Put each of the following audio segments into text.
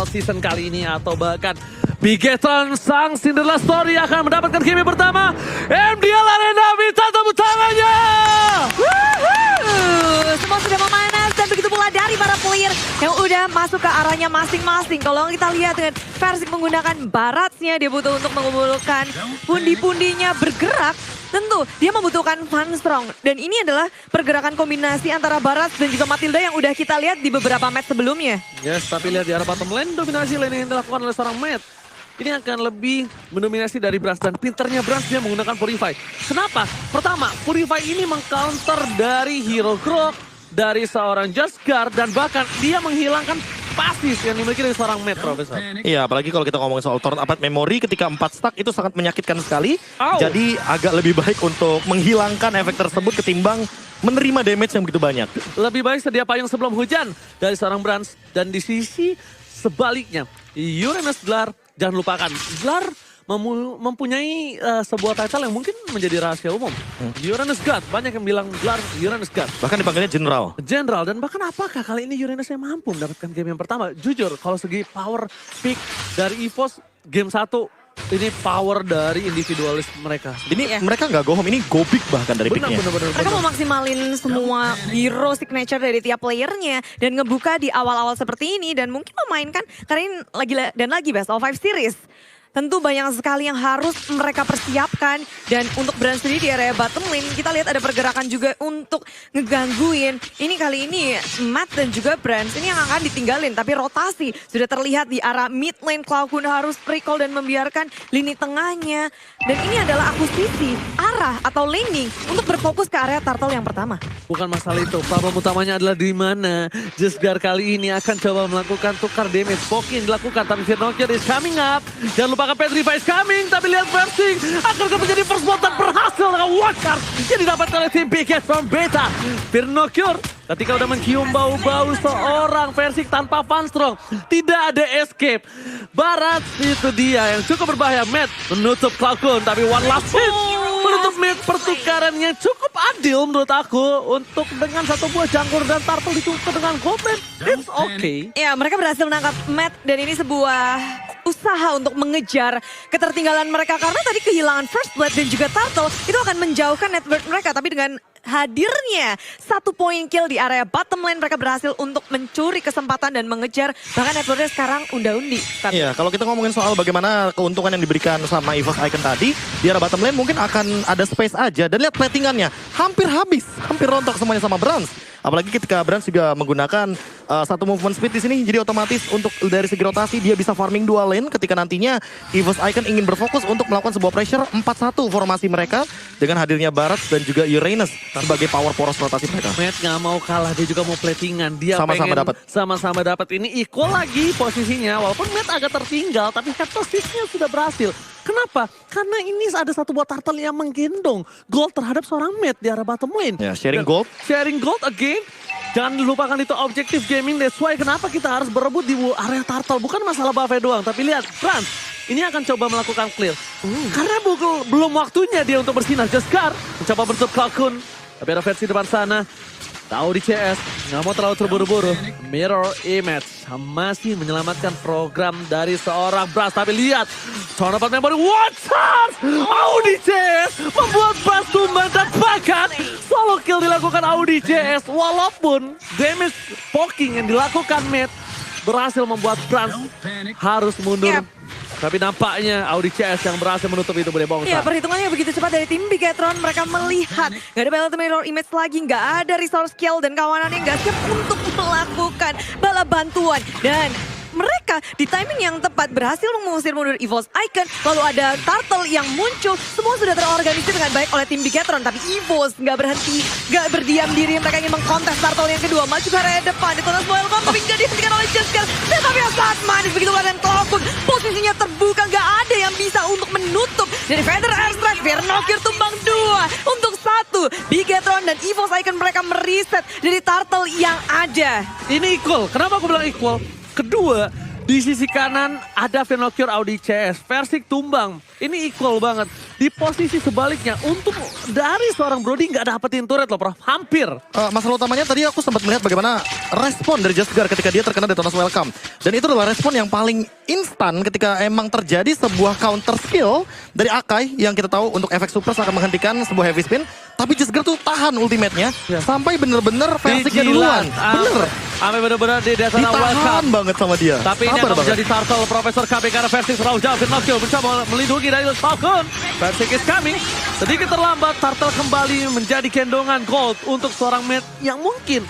season kali ini atau bahkan Bigetron sang Cinderella Story akan mendapatkan game pertama. MDL Arena minta tepuk tangannya. Semua sudah memanas dan begitu pula dari para player yang udah masuk ke arahnya masing-masing. Kalau kita lihat dengan versi menggunakan Baratsnya, dia butuh untuk mengumpulkan pundi-pundinya bergerak. Tentu dia membutuhkan Van Strong. Dan ini adalah pergerakan kombinasi antara Barats dan juga Matilda yang udah kita lihat di beberapa match sebelumnya. Yes, tapi lihat di arah bottom lane, dominasi lane yang dilakukan oleh seorang Matt. Ini akan lebih mendominasi dari Brans dan pinternya Brans dia menggunakan Purify. Kenapa? Pertama, Purify ini mengcounter dari Hero Grok, dari seorang Just Guard, dan bahkan dia menghilangkan pasis yang dimiliki dari seorang Matt, Profesor. Iya, apalagi kalau kita ngomongin soal turn up memory ketika 4 stack itu sangat menyakitkan sekali. Ow. Jadi agak lebih baik untuk menghilangkan efek tersebut ketimbang menerima damage yang begitu banyak. Lebih baik sedia payung sebelum hujan dari seorang Brans. Dan di sisi sebaliknya, Uranus Glar, jangan lupakan, Glar mempunyai sebuah title yang mungkin menjadi rahasia umum. Uranus God, banyak yang bilang Glar Uranus God. Bahkan dipanggilnya General. General, dan bahkan apakah kali ini Uranus yang mampu mendapatkan game yang pertama? Jujur, kalau segi power pick dari EVOS game 1, ini power dari individualis mereka. Ini mereka nggak go home, ini go big bahkan dari picknya. Benar. Mereka mau maksimalin semua hero signature dari tiap playernya dan ngebuka di awal-awal seperti ini dan mungkin memainkan karena ini lagi best of 5 series. Tentu banyak sekali yang harus mereka persiapkan dan untuk Brans sendiri di area bottom lane kita lihat ada pergerakan juga untuk ngegangguin. Ini kali ini Matt dan juga Brans ini yang akan ditinggalin tapi rotasi sudah terlihat di arah mid lane. Cloud harus recall dan membiarkan lini tengahnya dan ini adalah akuisisi arah atau laning untuk berfokus ke area turtle yang pertama. Bukan masalah itu, problem utamanya adalah di mana Just Guard kali ini akan coba melakukan tukar damage. Pokin dilakukan tapi Firnokier is coming up. Jangan lupakan Petrify is coming, tapi lihat Versing akan menjadi first blood dan berhasil dengan Wakar yang didapatkan oleh tim Bigetron Beta. Firnokier ketika udah mencium bau-bau seorang Versing tanpa Van Strong, tidak ada escape. Barat itu dia yang cukup berbahaya. Matt menutup Cloud, tapi one last hit. Menutup mid pertukaran yang cukup adil menurut aku untuk dengan satu buah jangkur dan turtle ditukar dengan goblin. It's okay. Ya, mereka berhasil menangkap Matt dan ini sebuah usaha untuk mengejar ketertinggalan mereka karena tadi kehilangan first blood dan juga turtle itu akan menjauhkan network mereka, tapi dengan hadirnya 1 point kill di area bottom lane mereka berhasil untuk mencuri kesempatan dan mengejar bahkan networknya sekarang unda-undi. Iya, kalau kita ngomongin soal bagaimana keuntungan yang diberikan sama EVOS Icon tadi di arah bottom lane mungkin akan ada space aja dan lihat platingannya hampir habis, hampir rontok semuanya sama Brans. Apalagi ketika Brans juga menggunakan satu movement speed di sini, jadi otomatis untuk dari segi rotasi dia bisa farming 2 lane ketika nantinya EVOS Icon ingin berfokus untuk melakukan sebuah pressure 4-1 formasi mereka dengan hadirnya Barat dan juga Uranus sebagai power poros rotasi mereka. Matt gak mau kalah, dia juga mau platingan. Dia Sama-sama pengen dapat. sama-sama dapat. Ini equal lagi posisinya, walaupun Matt agak tertinggal, tapi head posisinya sudah berhasil. Kenapa? Karena ini ada satu buah turtle yang menggendong gold terhadap seorang Matt di arah bottom lane. Ya, sharing gold. Sharing gold again. Jangan lupakan itu objektif gaming. That's why kenapa kita harus berebut di area turtle. Bukan masalah buffet doang. Tapi lihat, Brans ini akan coba melakukan clear. Karena belum waktunya dia untuk bersinar. Just Guard mencoba bentuk Kalkun. Tapi ada versi depan sana. Tahu di CS, nggak mau terlalu terburu-buru. Mirror Image masih menyelamatkan program dari seorang Brans. Tapi lihat, soal dapat memory, what chance! Audi CS membuat Brans tumbang dan bahkan solo kill dilakukan Audi CS. Walaupun damage poking yang dilakukan Matt berhasil membuat Brans harus mundur. Yep. Tapi nampaknya Audi CS yang berhasil menutup itu Bude Bongsa. Iya, perhitungannya begitu cepat dari tim Bigetron. Mereka melihat gak ada balance mirror image lagi, gak ada resource kill dan kawanan yang gak siap untuk melakukan bala bantuan. Dan mereka di timing yang tepat berhasil mengusir mundur EVOS Icon. Lalu ada turtle yang muncul. Semua sudah terorganisir dengan baik oleh tim Bigetron. Tapi EVOS gak berhenti, gak berdiam diri. Mereka ingin mengkontes turtle yang kedua. Maju ke area depan. Ditunas welcome tapi gak dihentikan oleh Just Guard. Dan tapi yang sangat manis begitu dan Cloud. Posisinya terbuka, gak ada yang bisa untuk menutup. Dari Feather Airstrike, Firnokier tumbang 2 untuk 1. Bigetron dan EVOS Icon mereka mereset dari turtle yang ada. Ini equal. Kenapa aku bilang equal? Kedua, di sisi kanan ada Firnokier Audi CS. Versing tumbang. Ini equal banget. di posisi sebaliknya untuk dari seorang Brody nggak dapetin turret loh Prof. Hampir. Masalah utamanya tadi aku sempat melihat bagaimana respon dari Jasgar ketika dia terkena Detonas Welcome. Dan itu adalah respon yang paling instan ketika emang terjadi sebuah counter skill dari Akai yang kita tahu untuk efek super akan menghentikan sebuah heavy spin. Tapi Jasgar tuh tahan ultimate-nya sampai bener-bener versiknya duluan. Bener. Sampai bener-bener di Detonas Ditahan Welcome. banget sama dia. Tapi ini akan menjadi turtle Profesor KB karena Versik terlalu jauh. Pinocchio mencoba melindungi dari Falcon. Versik is coming. Sedikit terlambat, turtle kembali menjadi kendongan gold untuk seorang mate yang mungkin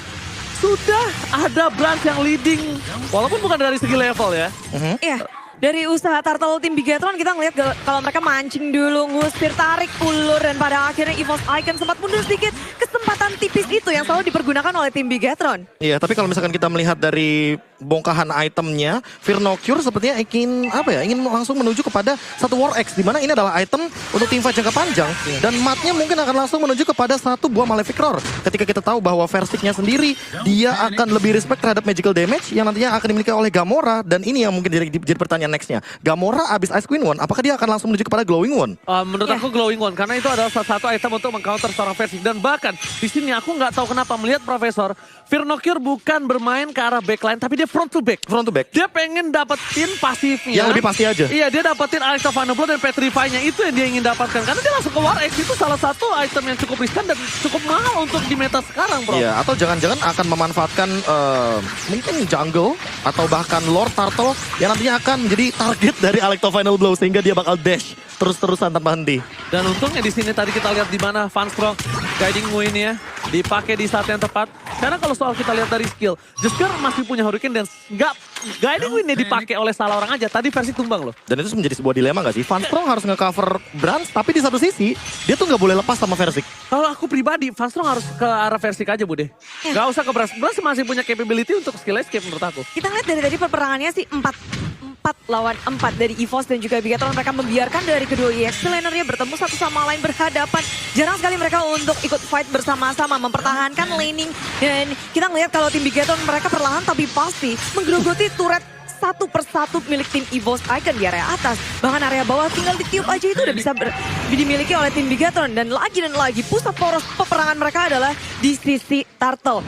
sudah ada branch yang leading. Walaupun bukan dari segi level ya. Iya. Dari usaha Turtle tim Bigetron kita ngeliat kalau mereka mancing dulu, ngusir, tarik ulur, dan pada akhirnya EVOS Icon sempat mundur sedikit. Kesempatan tipis itu yang selalu dipergunakan oleh tim Bigetron. Iya, tapi kalau misalkan kita melihat dari bongkahan itemnya, Firnocure sepertinya ingin langsung menuju kepada satu War X, di mana ini adalah item untuk teamfight jangka panjang, dan matnya mungkin akan langsung menuju kepada satu buah Malefic Roar. Ketika kita tahu bahwa Versiknya sendiri, dia akan lebih respect terhadap magical damage yang nantinya akan dimiliki oleh Gamora, dan ini yang mungkin jadi pertanyaan nextnya. Gamora abis Ice Queen One, apakah dia akan langsung menuju kepada Glowing One? Menurut aku Glowing One, karena itu adalah salah satu item untuk mengcounter seorang Versik. Dan bahkan di sini aku nggak tahu kenapa melihat Profesor Firnocure bukan bermain ke arah backline, tapi dia front to back. Front to back. Dia pengen dapetin pasifnya. Yang lebih pasti aja. Iya, dia dapetin Alex of Vanablo dan Petrify-nya. Itu yang dia ingin dapatkan. Karena dia langsung ke War X. Itu salah satu item yang cukup riskan dan cukup mahal untuk di meta sekarang, bro. Iya, atau jangan-jangan akan memanfaatkan mungkin jungle atau bahkan Lord Turtle yang nantinya akan menjadi target dari Alex of Final Blow, sehingga dia bakal dash terus-terusan tanpa henti. Dan untungnya di sini tadi kita lihat di mana Van Strong guiding win-nya dipakai di saat yang tepat. Karena kalau soal kita lihat dari skill, Jasgar masih punya Hurricane dan nggak guiding win-nya dipakai oleh salah orang aja. Tadi versi tumbang loh. Dan itu menjadi sebuah dilema nggak sih? Van Strong harus nge-cover Brans, tapi di satu sisi dia tuh nggak boleh lepas sama Versik. Kalau aku pribadi, Van Strong harus ke arah Versik aja Bude. Nggak usah ke Brans. Brans masih punya capability untuk skill escape menurut aku. Kita ngeliat dari tadi peperangannya sih 4 lawan 4 dari EVOS dan juga Bigetron. Mereka membiarkan dari kedua EXP lanernya bertemu satu sama lain berhadapan. Jarang sekali mereka untuk ikut fight bersama-sama, mempertahankan laning. Dan kita ngeliat kalau tim Bigetron mereka perlahan tapi pasti menggerogoti turret satu persatu milik tim EVOS Icon di area atas. Bahkan area bawah tinggal ditiup aja itu udah bisa dimiliki oleh tim Bigetron. Dan lagi pusat poros peperangan mereka adalah di sisi Turtle.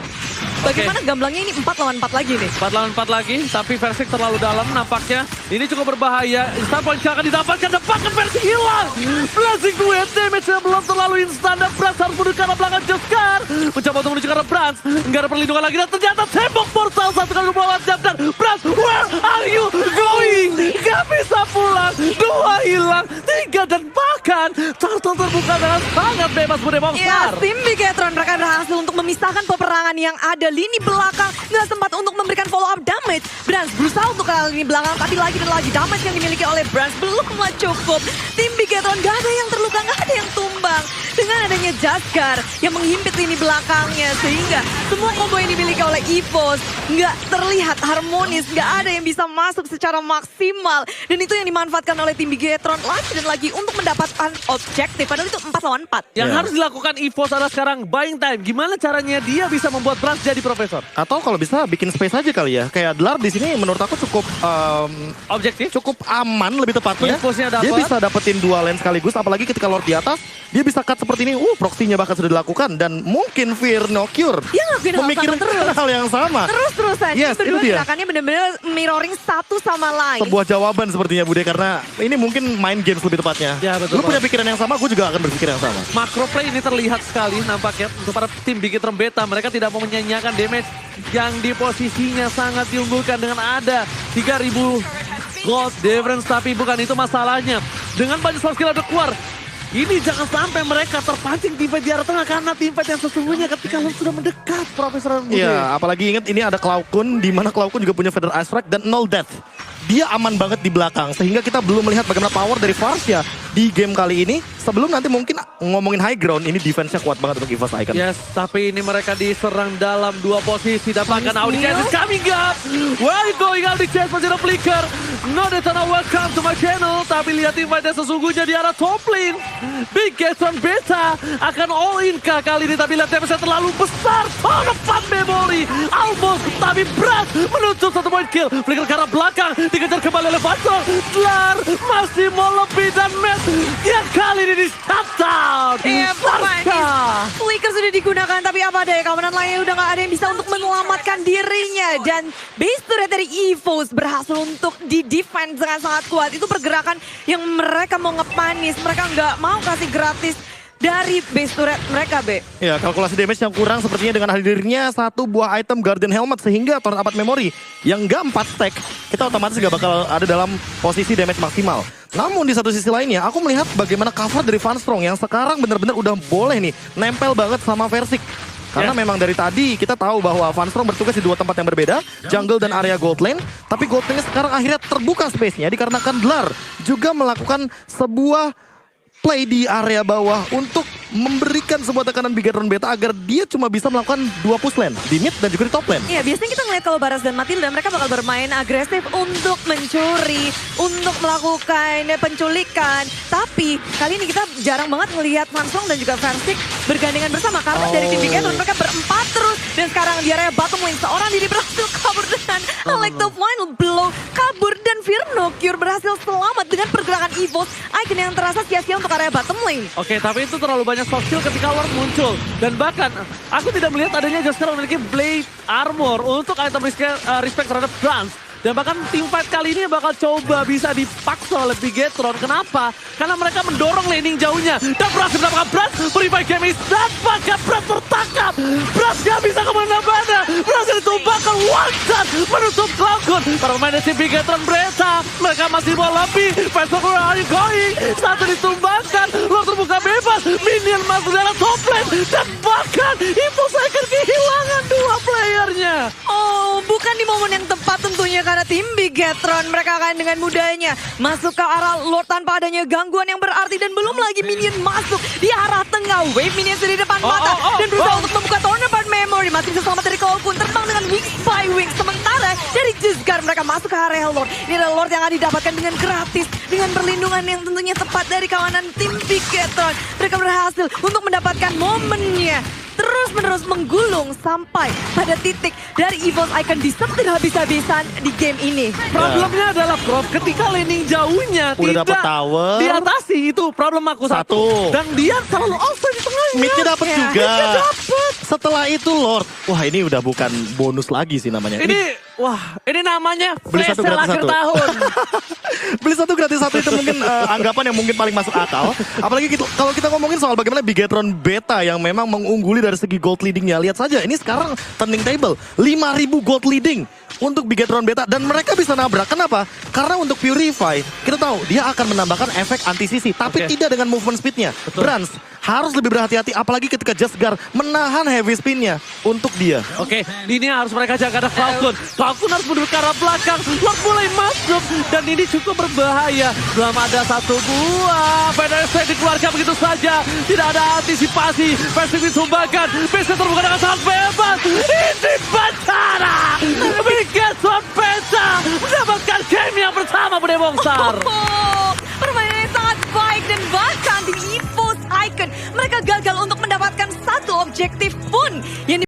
Bagaimana gamblangnya ini 4 lawan 4 lagi nih? 4 lawan 4 lagi, tapi Versik terlalu dalam nampaknya. Ini cukup berbahaya. Instant point akan didapatkan, dapatkan Versik hilang. Blazing duet, damage-nya belum terlalu instan. Dan Brans harus menuju ke arah belakang Jasgar. Mencoba untuk menuju ke arah Brans. Nggak ada perlindungan lagi dan ternyata tembok portal satu kali melawan Jasgar. Brans, where are you going? Gak bisa pulang. 2 hilang, 3 dan bahkan Turtle terbuka dengan sangat bebas Bude Monster. Ya, tim Bigetron mereka berhasil untuk memisahkan peperangan yang ada. Lini belakang nggak sempat untuk memberikan follow up damage. Brans berusaha untuk ke lini belakang, tapi lagi dan lagi damage yang dimiliki oleh Brans belumlah cukup. Tim Bigetron nggak ada yang terluka, nggak ada yang tumbang. Dengan adanya Jasgar yang menghimpit lini belakangnya, sehingga semua combo yang dimiliki oleh EVOS nggak terlihat harmonis, nggak ada yang bisa masuk secara maksimal. Dan itu yang dimanfaatkan oleh tim Bigetron lagi dan lagi untuk mendapatkan objektif. Padahal itu 4 lawan 4. Yang harus dilakukan EVOS adalah sekarang buying time. Gimana caranya dia bisa membuat Brans jadi Profesor? Atau kalau bisa bikin space aja kali ya. Kayak Dlar di sini menurut aku cukup Objektif? cukup aman lebih tepatnya. Impulsnya dapat. Dia bisa dapetin 2 lane sekaligus, apalagi ketika Lord di atas, dia bisa cut seperti ini. Proxinya bahkan sudah dilakukan dan mungkin Firnocure Dia ngelakuin memikirkan hal yang sama. Terus-terusan. Yes, Berdua itu dia. gerakannya benar-benar mirroring satu sama lain. Sebuah jawaban sepertinya Bude, karena ini mungkin main games lebih tepatnya. Ya, betul, Lu punya pikiran yang sama, gue juga akan berpikir yang sama. Macro play ini terlihat sekali nampaknya untuk para tim Bigetron Beta. Mereka tidak mau menyanyiakan damage yang di posisinya sangat diunggulkan dengan ada 3000 gold difference. Tapi bukan itu masalahnya. Dengan banyak skill ada keluar. Ini jangan sampai mereka terpancing teamfight di arah tengah, karena teamfight yang sesungguhnya ketika lo sudah mendekat Profesor Bude. Iya, apalagi ingat ini ada Cloud Kun, di mana Cloud Kun juga punya Feather Ice Strike dan Null Death. Dia aman banget di belakang, sehingga kita belum melihat bagaimana power dari Varsya di game kali ini. Sebelum nanti mungkin ngomongin high ground, ini defense-nya kuat banget untuk EVOS Icon. Yes, tapi ini mereka diserang dalam 2 posisi. Dapatkan Audi Chance is coming up. Where you going Audi Chance masih ada flicker. No Detona, welcome to my channel. Tapi lihat invite sesungguhnya di arah top lane. Bigetron Beta akan all in kah kali ini. Tapi lihat damage terlalu besar. Tonepan memori. Almost, tapi Brad menuntut 1 point kill. Flicker ke arah belakang. Dikejar kembali oleh Vansor. Dlar masih mau lebih dan match yang kali ini ini di shutdown. Iya, Sarka. Flicker sudah digunakan, tapi apa daya kawanan lainnya udah gak ada yang bisa untuk menyelamatkan dirinya. Dan base turret dari EVOS berhasil untuk di-defense dengan sangat kuat. Itu pergerakan yang mereka mau ngepanis, mereka nggak mau kasih gratis dari base turret mereka, Be. Ya, kalkulasi damage yang kurang sepertinya dengan hadirnya satu buah item Guardian Helmet sehingga turret abad memori yang enggak 4 stack, kita otomatis gak bakal ada dalam posisi damage maksimal. Namun di satu sisi lainnya, aku melihat bagaimana cover dari Van Strong yang sekarang benar-benar udah boleh nih nempel banget sama Versik. Karena memang dari tadi kita tahu bahwa Van Strong bertugas di dua tempat yang berbeda, jungle dan area gold lane. Tapi gold lane sekarang akhirnya terbuka space-nya dikarenakan Blar juga melakukan sebuah play di area bawah untuk memberikan sebuah tekanan Bigatron Beta agar dia cuma bisa melakukan 2 push lane di mid dan juga di top lane. Iya, biasanya kita ngeliat kalau Baras dan Matilda mereka bakal bermain agresif untuk mencuri, untuk melakukan penculikan. Tapi kali ini kita jarang banget ngelihat Vansong dan juga Versik bergandengan bersama karena dari tim Bigatron mereka berempat terus. Dan sekarang di area bottom lane seorang diri berhasil kabur dengan Electro Final Blow kabur dan Firnocure berhasil selamat dengan pergerakan EVOS Icon yang terasa sia-sia untuk area bottom lane. Oke, tapi itu terlalu banyak soft skill ketika Lord muncul. Dan bahkan aku tidak melihat adanya Jasker memiliki Blade Armor untuk item respect terhadap Brans. Dan bahkan tim fight kali ini bakal coba bisa dipaksa oleh Bigatron. Kenapa? Karena mereka mendorong laning jauhnya. Dan berhasil mendapatkan Brans. Berifai game dan bahkan Brans tertangkap. Brans gak bisa kemana-mana. Berhasil ditumbangkan one shot menutup Cloud. Para pemain dari tim Bigatron Breta. Mereka masih mau lebih. Fansok are going. Satu ditumbangkan. Lord terbuka bebas. Minion masuk dalam top lane. Dan bahkan itu saya akan kehilangan 2 playernya. Oh, bukan di momen yang tepat tentunya karena tim Bigatron mereka akan dengan mudahnya masuk ke arah Lord tanpa adanya gangguan yang berarti dan belum lagi minion masuk di arah tengah. Wave minion sudah di depan mata dan berusaha untuk membuka Tournament Memory. Masih bisa selamat dari Cloud pun terbang dengan Wings by Wings. Sementara dari Jesgar mereka masuk ke area Lord. Ini adalah Lord yang akan didapatkan dengan gratis dengan perlindungan yang tentunya tepat dari kawanan tim Bigatron. Mereka berhasil untuk mendapatkan momennya. Terus-menerus menggulung sampai pada titik dari EVOS Icon disetir habis-habisan di game ini. Problemnya adalah Prof, ketika laning jauhnya Udah dapet tidak tower. diatasi, itu problem aku satu. Dan dia selalu offside di tengahnya. Midnya dapet Ya, juga. midnya dapet. Setelah itu Lord, wah ini udah bukan bonus lagi sih namanya. Ini namanya Beli satu flash sale gratis akhir satu. tahun. Beli satu gratis satu itu mungkin anggapan yang mungkin paling masuk akal. Apalagi kalau kita ngomongin soal bagaimana Bigatron Beta yang memang mengungguli dari segi gold leadingnya. Lihat saja ini sekarang turning table 5.000 gold leading untuk Bigatron Beta dan mereka bisa nabrak. Kenapa? Karena untuk Purify kita tahu dia akan menambahkan efek anti-sisi tapi tidak dengan movement speednya. Brans harus lebih berhati-hati apalagi ketika Jesgar menahan heavy spinnya untuk dia. Oke, ini harus mereka jaga ada Falcon. Falcon harus mundur ke arah belakang. Lord mulai masuk dan ini cukup berbahaya. Belum ada satu buah. Federasi dikeluarkan begitu saja. Tidak ada antisipasi. Versi disumbangkan. Bisa terbuka dengan sangat bebas. Ini Batara. Bigatron Beta mendapatkan game yang pertama Bude Bongsar. Permainan yang sangat baik dan bahkan di EVOS Icon mereka gagal untuk mendapatkan satu objektif pun yang